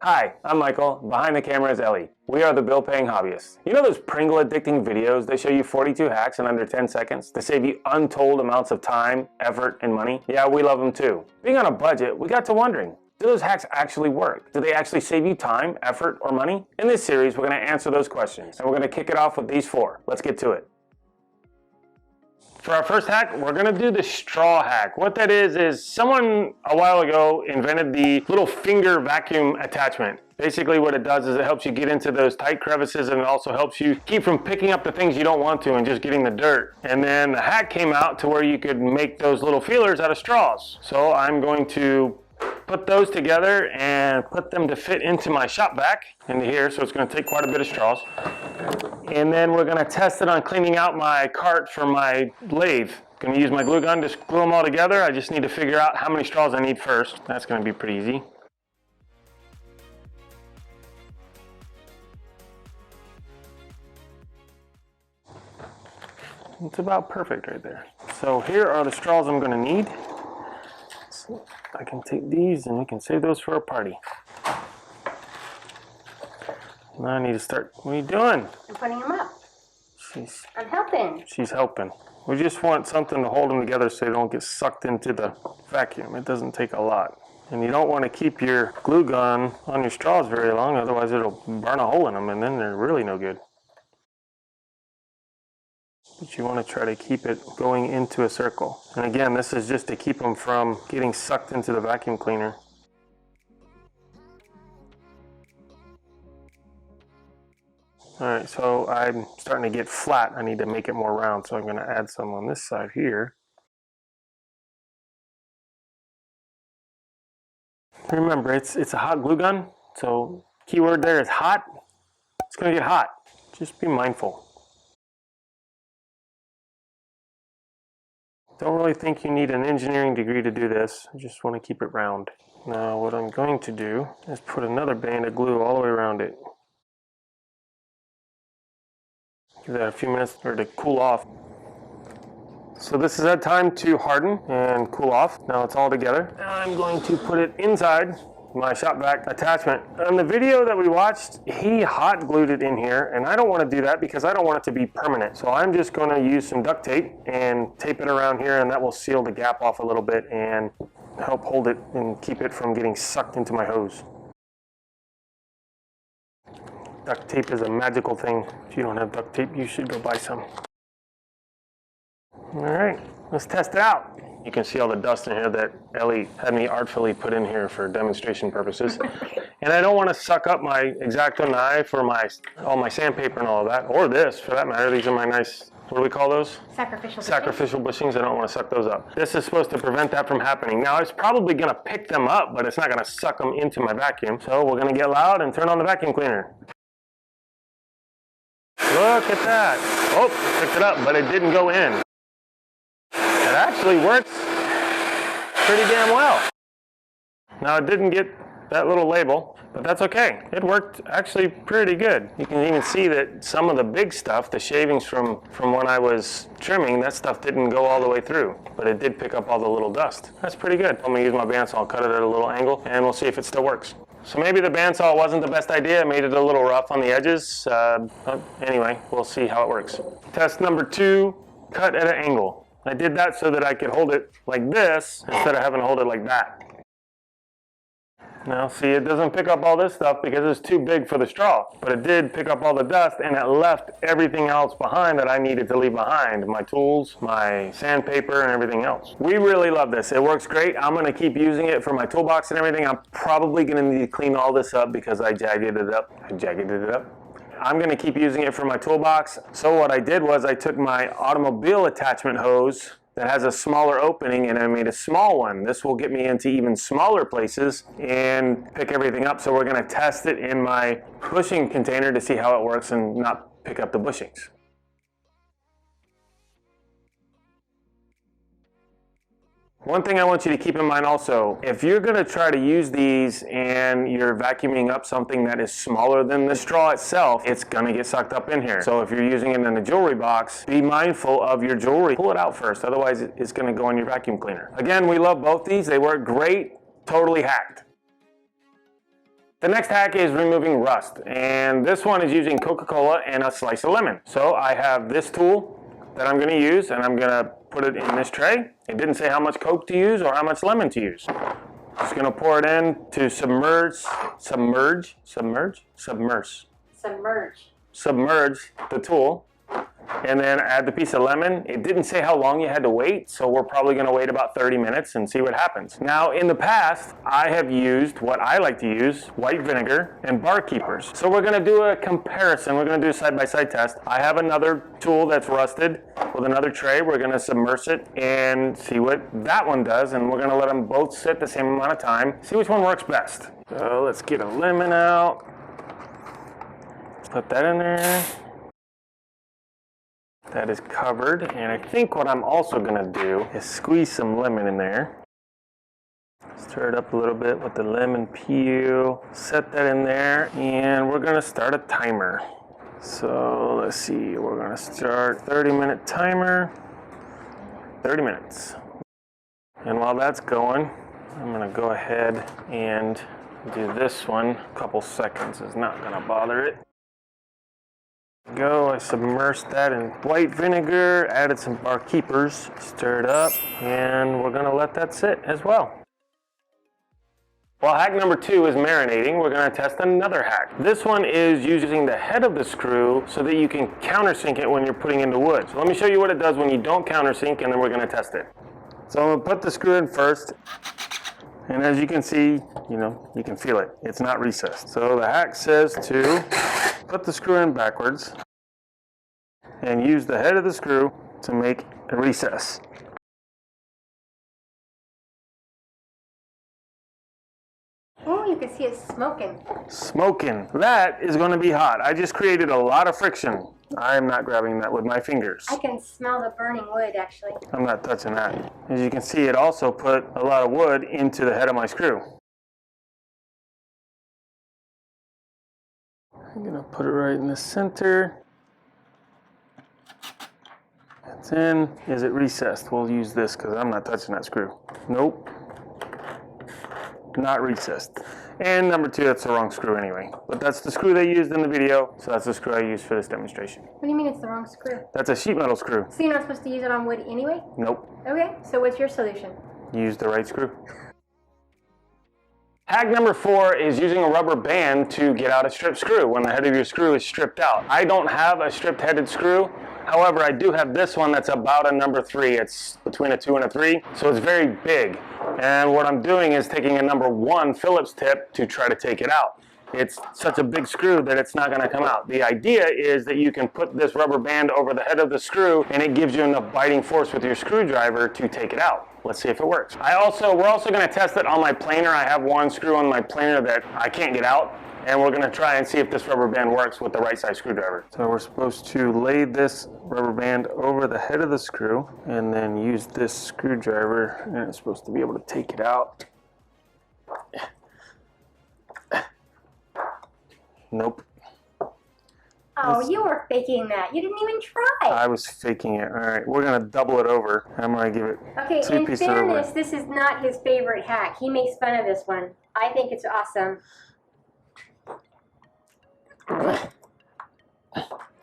Hi, I'm Michael. Behind the camera is Ellie. We are the Bill Paying Hobbyists. You know those Pringle addicting videos? They show you 42 hacks in under 10 seconds to save you untold amounts of time, effort, and money? Yeah, we love them too. Being on a budget, we got to wondering, do those hacks actually work? Do they actually save you time, effort, or money? In this series, we're going to answer those questions, and we're going to kick it off with these 4. Let's get to it. For our first hack, we're gonna do the straw hack. What that is someone a while ago invented the little finger vacuum attachment. Basically what it does is it helps you get into those tight crevices, and it also helps you keep from picking up the things you don't want to and just getting the dirt. And then the hack came out to where you could make those little feelers out of straws. So I'm going to put those together and put them to fit into my shop vac into here. So it's going to take quite a bit of straws. And then we're going to test it on cleaning out my cart for my lathe. Going to use my glue gun to glue them all together. I just need to figure out how many straws I need first. That's going to be pretty easy. It's about perfect right there. So here are the straws I'm going to need. So I can take these and we can save those for a party. Now I need to start. What are you doing? I'm putting them up. I'm helping. She's helping. We just want something to hold them together so they don't get sucked into the vacuum. It doesn't take a lot. And you don't want to keep your glue gun on your straws very long, otherwise it'll burn a hole in them and then they're really no good. But you want to try to keep it going into a circle. And again, this is just to keep them from getting sucked into the vacuum cleaner. Alright, so I'm starting to get flat. I need to make it more round, so I'm going to add some on this side here. Remember, it's a hot glue gun, so keyword there is hot. It's going to get hot. Just be mindful. Don't really think you need an engineering degree to do this. I just want to keep it round. Now what I'm going to do is put another band of glue all the way around it. Give that a few minutes or to cool off. So this has had time to harden and cool off. Now it's all together. Now I'm going to put it inside my shop vac attachment. On the video that we watched, he hot glued it in here, and I don't want to do that because I don't want it to be permanent. So I'm just going to use some duct tape and tape it around here, and that will seal the gap off a little bit and help hold it and keep it from getting sucked into my hose. Duct tape is a magical thing. If you don't have duct tape, you should go buy some. All right, let's test it out. You can see all the dust in here that Ellie had me artfully put in here for demonstration purposes. And I don't want to suck up my X-Acto knife or all my sandpaper and all of that, or this for that matter. These are my nice, what do we call those? Sacrificial bushings. I don't want to suck those up. This is supposed to prevent that from happening. Now it's probably going to pick them up, but it's not going to suck them into my vacuum. So we're going to get loud and turn on the vacuum cleaner. Look at that. Oh, it picked it up, but it didn't go in. It actually works pretty damn well. Now it didn't get that little label, but that's okay. It worked actually pretty good. You can even see that some of the big stuff, the shavings from when I was trimming, that stuff didn't go all the way through, but it did pick up all the little dust. That's pretty good. I'm gonna use my bandsaw, cut it at a little angle, and we'll see if it still works. So maybe the bandsaw wasn't the best idea. It made it a little rough on the edges. Anyway, we'll see how it works. Test number 2, cut at an angle. I did that so that I could hold it like this instead of having to hold it like that. Now see, it doesn't pick up all this stuff because it's too big for the straw, but it did pick up all the dust, and it left everything else behind that I needed to leave behind. My tools, my sandpaper, and everything else. We really love this. It works great. I'm going to keep using it for my toolbox and everything. I'm probably going to need to clean all this up because I jagged it up. I'm going to keep using it for my toolbox. So what I did was I took my automobile attachment hose that has a smaller opening and I made a small one. This will get me into even smaller places and pick everything up. So we're going to test it in my bushing container to see how it works and not pick up the bushings. One thing I want you to keep in mind also, if you're going to try to use these and you're vacuuming up something that is smaller than the straw itself, it's going to get sucked up in here. So if you're using it in a jewelry box, be mindful of your jewelry. Pull it out first, otherwise it's going to go in your vacuum cleaner. Again, we love both these. They work great, totally hacked. The next hack is removing rust, and this one is using Coca-Cola and a slice of lemon. So I have this tool that I'm going to use, and I'm going to put it in this tray. It didn't say how much Coke to use or how much lemon to use. Just going to pour it in to submerge the tool. And then add the piece of lemon. It didn't say how long you had to wait, so we're probably going to wait about 30 minutes and see what happens. Now, in the past, I have used what I like to use, white vinegar and barkeepers. So we're going to do a comparison. We're going to do a side-by-side test. I have another tool that's rusted with another tray. We're going to submerge it and see what that one does, and we're going to let them both sit the same amount of time, see which one works best. So let's get a lemon out. Put that in there. That is covered, and I think what I'm also going to do is squeeze some lemon in there. Stir it up a little bit with the lemon peel. Set that in there, and we're going to start a timer. So let's see, we're going to start 30-minute timer. 30 minutes. And while that's going, I'm going to go ahead and do this one. A couple seconds is not going to bother it. I submersed that in white vinegar, added some barkeepers, stirred up, and we're going to let that sit as well. Well, hack number 2 is marinating. We're going to test another hack. This one is using the head of the screw so that you can countersink it when you're putting into wood. So let me show you what it does when you don't countersink, and then we're going to test it. So I'm going to put the screw in first, and as you can see, you can feel it. It's not recessed. So the hack says to put the screw in backwards and use the head of the screw to make a recess. Oh, you can see it smoking. Smoking. That is going to be hot. I just created a lot of friction. I'm not grabbing that with my fingers. I can smell the burning wood, actually. I'm not touching that. As you can see, it also put a lot of wood into the head of my screw. I'm going to put it right in the center. It's in. Is it recessed? We'll use this because I'm not touching that screw. Nope. Not recessed. And number 2, that's the wrong screw anyway. But that's the screw they used in the video, so that's the screw I used for this demonstration. What do you mean it's the wrong screw? That's a sheet metal screw. So you're not supposed to use it on wood anyway? Nope. Okay, so what's your solution? Use the right screw. Hack number 4 is using a rubber band to get out a stripped screw when the head of your screw is stripped out. I don't have a stripped headed screw. However, I do have this one that's about a number 3. It's between a 2 and a 3, so it's very big. And what I'm doing is taking a number 1 Phillips tip to try to take it out. It's such a big screw that it's not going to come out. The idea is that you can put this rubber band over the head of the screw, and it gives you enough biting force with your screwdriver to take it out. Let's see if it works. We're also going to test it on my planer. I have one screw on my planer that I can't get out, and we're going to try and see if this rubber band works with the right size screwdriver. So we're supposed to lay this rubber band over the head of the screw and then use this screwdriver, and it's supposed to be able to take it out. Nope. Oh, you were faking that. You didn't even try. I was faking it. All right, we're going to double it over. I'm going to give it Okay, 2 in pieces fairness, over. this is not his favorite hack. He makes fun of this one. I think it's awesome.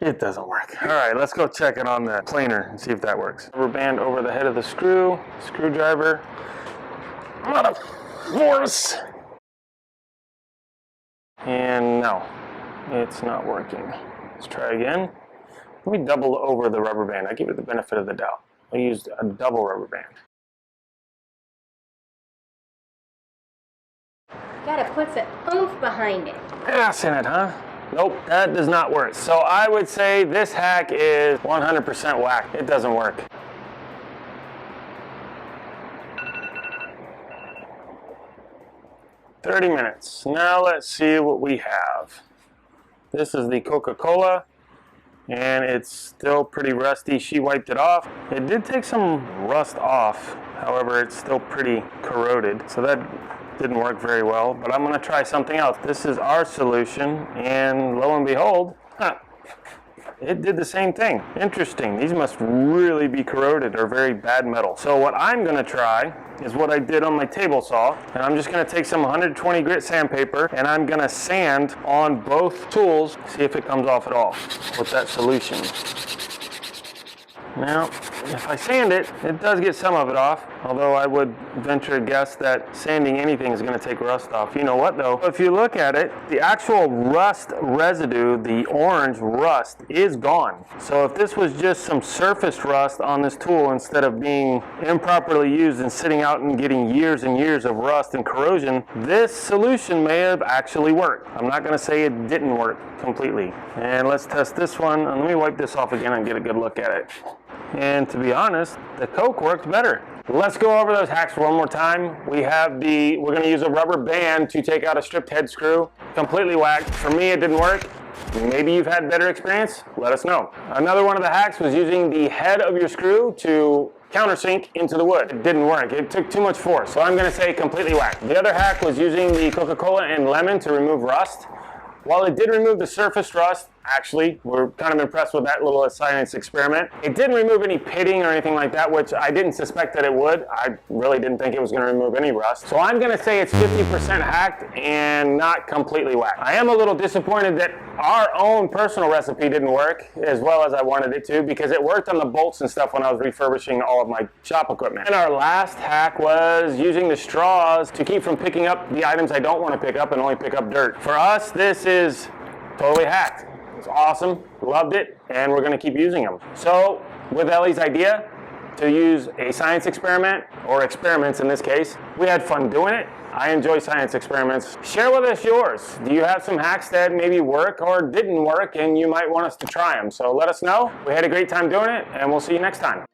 It doesn't work. All right, let's go check it on the planer and see if that works. Rubber band over the head of the screw, screwdriver. A lot of force. And no, it's not working. Let's try again. Let me double over the rubber band. I give it the benefit of the doubt. I used a double rubber band. Gotta put some oomph behind it. Ass in it, huh? Nope, that does not work. So I would say this hack is 100% whack. It doesn't work. "30 minutes. Now let's see what we have. This is the Coca-Cola, and it's still pretty rusty. She wiped it off. It did take some rust off. However, it's still pretty corroded. So that didn't work very well, but I'm going to try something else. This is our solution, and lo and behold, it did the same thing. Interesting. These must really be corroded or very bad metal. So what I'm going to try is what I did on my table saw. And I'm just gonna take some 120 grit sandpaper and I'm gonna sand on both tools, see if it comes off at all with that solution. Now, if I sand it, it does get some of it off, although I would venture a guess that sanding anything is going to take rust off. You know what though? If you look at it, the actual rust residue, the orange rust, is gone. So if this was just some surface rust on this tool instead of being improperly used and sitting out and getting years and years of rust and corrosion, this solution may have actually worked. I'm not going to say it didn't work completely. And let's test this one. Let me wipe this off again and get a good look at it. And to be honest, the Coke worked better. Let's go over those hacks one more time. We're going to use a rubber band to take out a stripped head screw. Completely whacked. For me, it didn't work. Maybe you've had better experience. Let us know. Another one of the hacks was using the head of your screw to countersink into the wood. It didn't work. It took too much force. So I'm going to say completely whacked. The other hack was using the Coca-Cola and lemon to remove rust. While it did remove the surface rust, actually, we're kind of impressed with that little science experiment. It didn't remove any pitting or anything like that, which I didn't suspect that it would. I really didn't think it was going to remove any rust. So I'm going to say it's 50% hacked and not completely whacked. I am a little disappointed that our own personal recipe didn't work as well as I wanted it to, because it worked on the bolts and stuff when I was refurbishing all of my shop equipment. And our last hack was using the straws to keep from picking up the items I don't want to pick up and only pick up dirt. For us, this is totally hacked. It's awesome, loved it, and we're gonna keep using them. So with Ellie's idea to use a science experiment, or experiments in this case, we had fun doing it. I enjoy science experiments. Share with us yours. Do you have some hacks that maybe work or didn't work and you might want us to try them? So let us know. We had a great time doing it, and we'll see you next time.